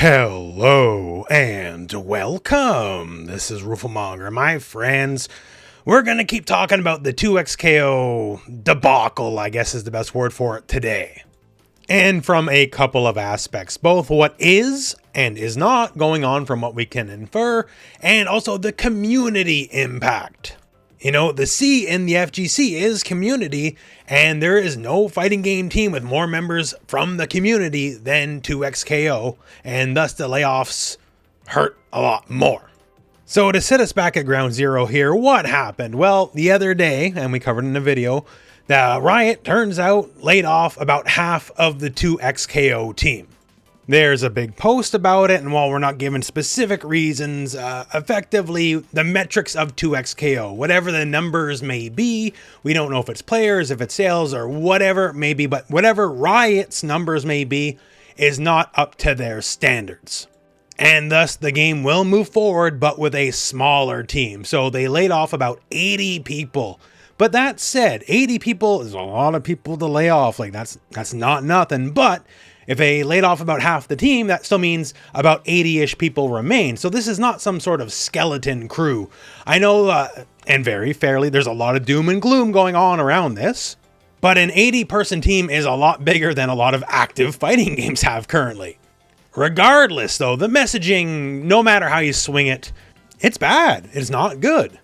Hello and welcome. This is Rooflemonger. My friends, we're going to keep talking about the 2xKO debacle, I guess is the best word for it today. And from a couple of aspects, both what is and is not going on from what we can infer, and also the community impact. You know, the C in the FGC is community, and there is no fighting game team with more members from the community than 2xKO, and thus the layoffs hurt a lot more. So to set us back at ground zero here, what happened? Well, the other day, and we covered in the video, that Riot, turns out, laid off about half of the 2xKO team. There's a big post about it, and while we're not given specific reasons, effectively, the metrics of 2xKO, whatever the numbers may be, we don't know if it's players, if it's sales, or whatever it may be, but whatever Riot's numbers may be, is not up to their standards. And thus, the game will move forward, but with a smaller team. So they laid off about 80 people. But that said, 80 people is a lot of people to lay off. Like, that's not nothing, but if they laid off about half the team, that still means about 80-ish people remain. So this is not some sort of skeleton crew. I know, and very fairly, there's a lot of doom and gloom going on around this. But an 80-person team is a lot bigger than a lot of active fighting games have currently. Regardless, though, the messaging, no matter how you swing it, it's bad. It's not good.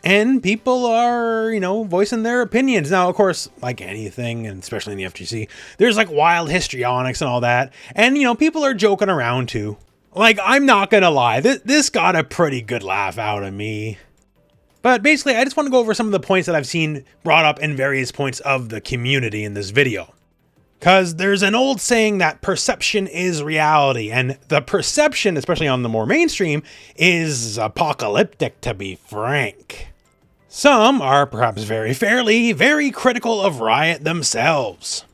And people are, voicing their opinions. Now, of course, like anything, and especially in the FGC, there's like wild histrionics and all that. And, people are joking around too. Like, I'm not going to lie, this got a pretty good laugh out of me. But basically, I just want to go over some of the points that I've seen brought up in various points of the community in this video. Because there's an old saying that perception is reality, and the perception, especially on the more mainstream, is apocalyptic, to be frank. Some are perhaps very fairly very critical of Riot themselves.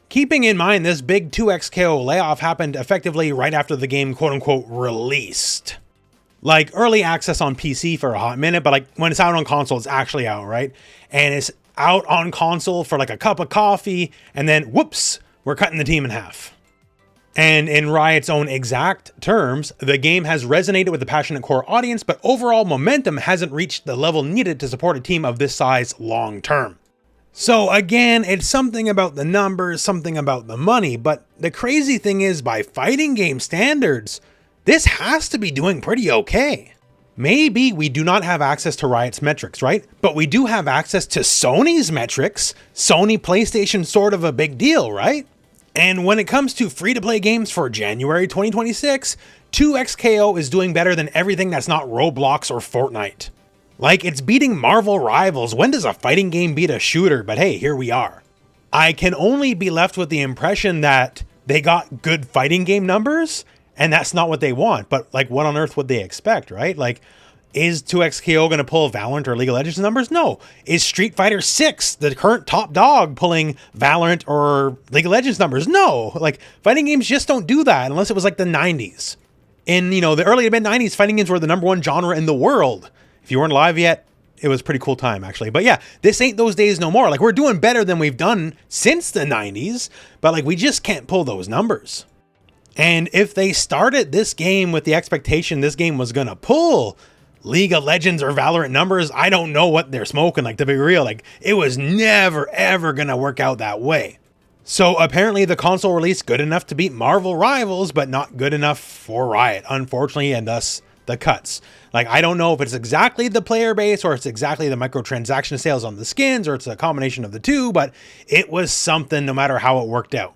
Keeping in mind this big 2xKO layoff happened effectively right after the game quote-unquote released. Like early access on PC for a hot minute, but like when it's out on console, it's actually out, right? And it's out on console for like a cup of coffee, and then whoops, we're cutting the team in half. And in Riot's own exact terms, the game has resonated with the passionate core audience, but overall momentum hasn't reached the level needed to support a team of this size long term. So again, it's something about the numbers, something about the money, but the crazy thing is, by fighting game standards, this has to be doing pretty okay. Maybe we do not have access to Riot's metrics, right? But we do have access to Sony's metrics. Sony PlayStation, sort of a big deal, right? And when it comes to free-to-play games for January 2026, 2xKO is doing better than everything that's not Roblox or Fortnite. Like, it's beating Marvel Rivals. When does a fighting game beat a shooter? But hey, here we are. I can only be left with the impression that they got good fighting game numbers, and that's not what they want. But like, what on earth would they expect, right? Like, is 2xKO going to pull Valorant or League of Legends numbers? No. Is Street Fighter 6, the current top dog, pulling Valorant or League of Legends numbers? No. Like, fighting games just don't do that unless it was like the 90s. In, the early to mid 90s, fighting games were the #1 genre in the world. If you weren't alive yet, it was a pretty cool time, actually. But yeah, this ain't those days no more. Like, we're doing better than we've done since the 90s, but like, we just can't pull those numbers. And if they started this game with the expectation this game was going to pull League of Legends or Valorant numbers, I don't know what they're smoking. Like, to be real, like, it was never ever gonna work out that way. So apparently the console release good enough to beat Marvel Rivals, but not good enough for Riot, unfortunately, and thus the cuts. Like, I don't know if it's exactly the player base or it's exactly the microtransaction sales on the skins, or it's a combination of the two, but it was something no matter how it worked out.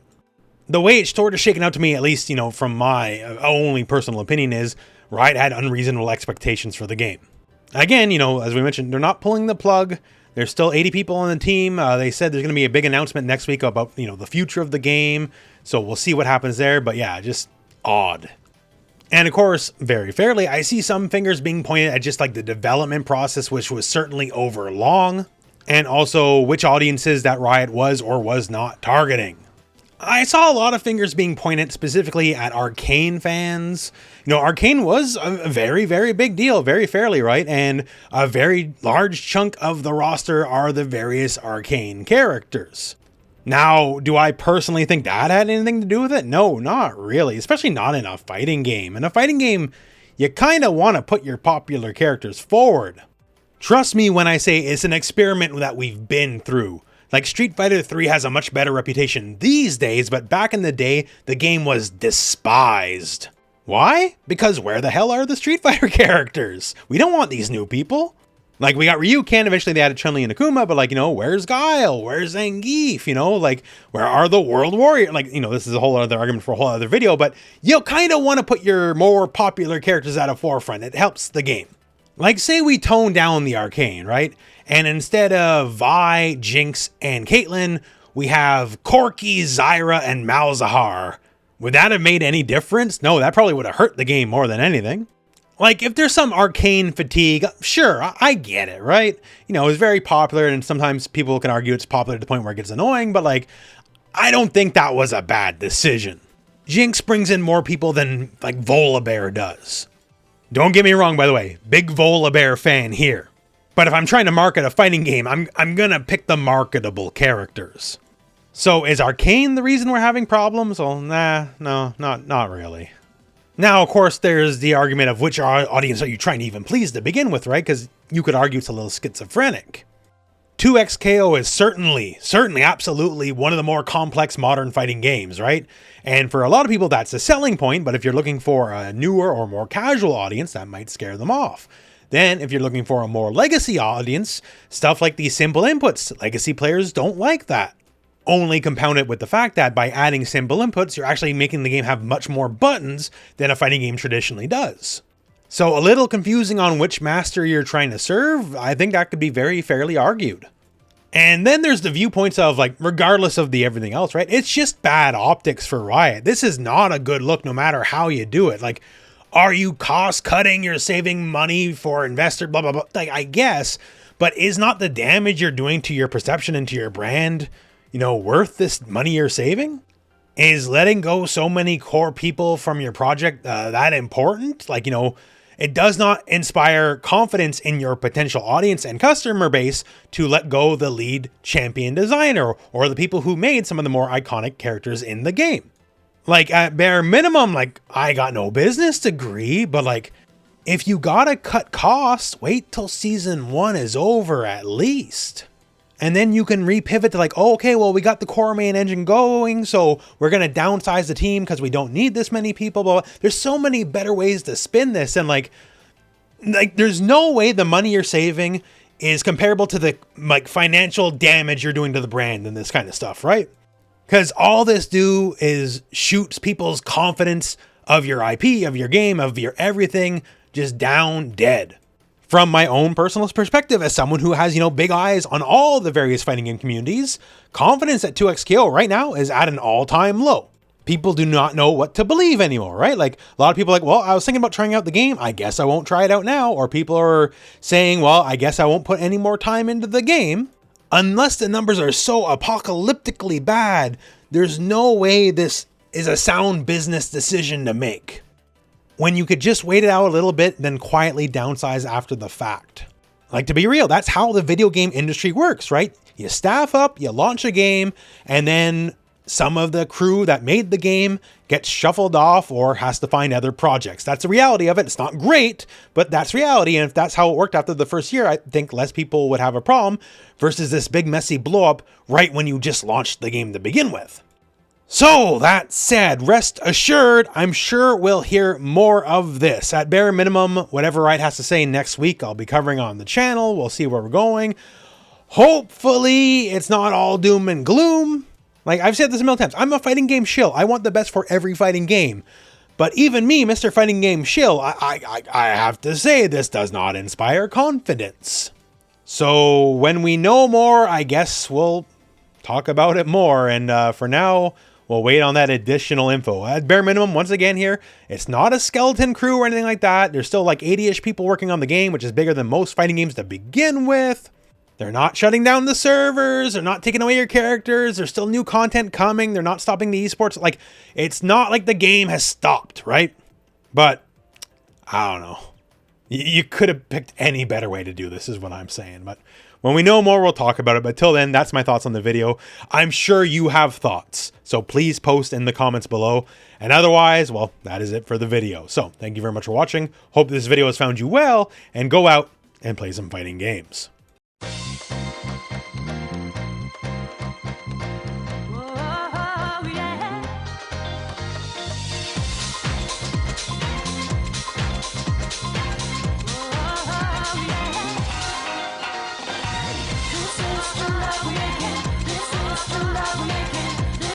The way it's sort of shaken out to me, at least, from my only personal opinion, is Riot had unreasonable expectations for the game. Again, as we mentioned, they're not pulling the plug. There's still 80 people on the team. They said there's going to be a big announcement next week about, the future of the game. So we'll see what happens there. But yeah, just odd. And of course, very fairly, I see some fingers being pointed at just like the development process, which was certainly over long. And also which audiences that Riot was or was not targeting. I saw a lot of fingers being pointed specifically at Arcane fans. Arcane was a very, very big deal, very fairly, right? And a very large chunk of the roster are the various Arcane characters. Now, do I personally think that had anything to do with it? No, not really, especially not in a fighting game. In a fighting game, you kind of want to put your popular characters forward. Trust me when I say it's an experiment that we've been through. Like, Street Fighter 3 has a much better reputation these days, but back in the day, the game was despised. Why? Because where the hell are the Street Fighter characters? We don't want these new people. Like, we got Ryuken, eventually they added Chun-Li and Akuma, but like, where's Guile? Where's Zangief? Like, where are the World Warriors? Like, this is a whole other argument for a whole other video, but you kind of want to put your more popular characters at a forefront. It helps the game. Like, say we tone down the Arcane, right? And instead of Vi, Jinx, and Caitlyn, we have Corki, Zyra, and Malzahar. Would that have made any difference? No, that probably would have hurt the game more than anything. Like, if there's some Arcane fatigue, sure, I get it, right? It's very popular, and sometimes people can argue it's popular to the point where it gets annoying, but like, I don't think that was a bad decision. Jinx brings in more people than like Volibear does. Don't get me wrong, by the way, big Volibear fan here. But if I'm trying to market a fighting game, I'm gonna pick the marketable characters. So is Arcane the reason we're having problems? Well, no, not really. Now, of course, there's the argument of which audience are you trying to even please to begin with, right? Because you could argue it's a little schizophrenic. 2XKO is certainly, absolutely one of the more complex modern fighting games, right? And for a lot of people, that's a selling point, but if you're looking for a newer or more casual audience, that might scare them off. Then, if you're looking for a more legacy audience, stuff like these simple inputs, legacy players don't like that. Only compound it with the fact that by adding simple inputs, you're actually making the game have much more buttons than a fighting game traditionally does. So a little confusing on which master you're trying to serve, I think that could be very fairly argued. And then there's the viewpoints of like, regardless of the everything else, right? It's just bad optics for Riot. This is not a good look no matter how you do it. Like, are you cost cutting? You're saving money for investor, blah, blah, blah. Like, I guess, but is not the damage you're doing to your perception and to your brand, worth this money you're saving? Is letting go so many core people from your project that important? Like, it does not inspire confidence in your potential audience and customer base to let go the lead champion designer or the people who made some of the more iconic characters in the game. Like, at bare minimum, like, I got no business to agree, but like, if you gotta cut costs, wait till season 1 is over at least. And then you can repivot to like, oh, okay, well, we got the core main engine going, so we're going to downsize the team because we don't need this many people. Blah, blah. There's so many better ways to spin this. And like, there's no way the money you're saving is comparable to the like financial damage you're doing to the brand and this kind of stuff, right? Because all this do is shoots people's confidence of your IP, of your game, of your everything just down dead. From my own personal perspective, as someone who has, big eyes on all the various fighting game communities, confidence at 2XKO right now is at an all-time low. People do not know what to believe anymore, right? Like, a lot of people are like, well, I was thinking about trying out the game. I guess I won't try it out now. Or people are saying, well, I guess I won't put any more time into the game. Unless the numbers are so apocalyptically bad, there's no way this is a sound business decision to make, when you could just wait it out a little bit, then quietly downsize after the fact. Like, to be real, that's how the video game industry works, right? You staff up, you launch a game, and then some of the crew that made the game gets shuffled off or has to find other projects. That's the reality of it. It's not great, but that's reality. And if that's how it worked after the first year, I think less people would have a problem versus this big messy blow up right when you just launched the game to begin with. So that said, rest assured, I'm sure we'll hear more of this. At bare minimum, whatever Riot has to say next week, I'll be covering on the channel. We'll see where we're going. Hopefully, it's not all doom and gloom. Like, I've said this a million times. I'm a fighting game shill. I want the best for every fighting game. But even me, Mr. Fighting Game shill, I have to say this does not inspire confidence. So when we know more, I guess we'll talk about it more. And for now, we'll wait on that additional info. At bare minimum, once again here, it's not a skeleton crew or anything like that. There's still like 80-ish people working on the game, which is bigger than most fighting games to begin with. They're not shutting down the servers. They're not taking away your characters. There's still new content coming. They're not stopping the esports. Like, it's not like the game has stopped, right? But, I don't know. You could have picked any better way to do this, is what I'm saying. But When we know more, we'll talk about it. But till then, that's my thoughts on the video. I'm sure you have thoughts, so please post in the comments below. And otherwise, well, that is it for the video. So thank you very much for watching. Hope this video has found you well, and go out and play some fighting games.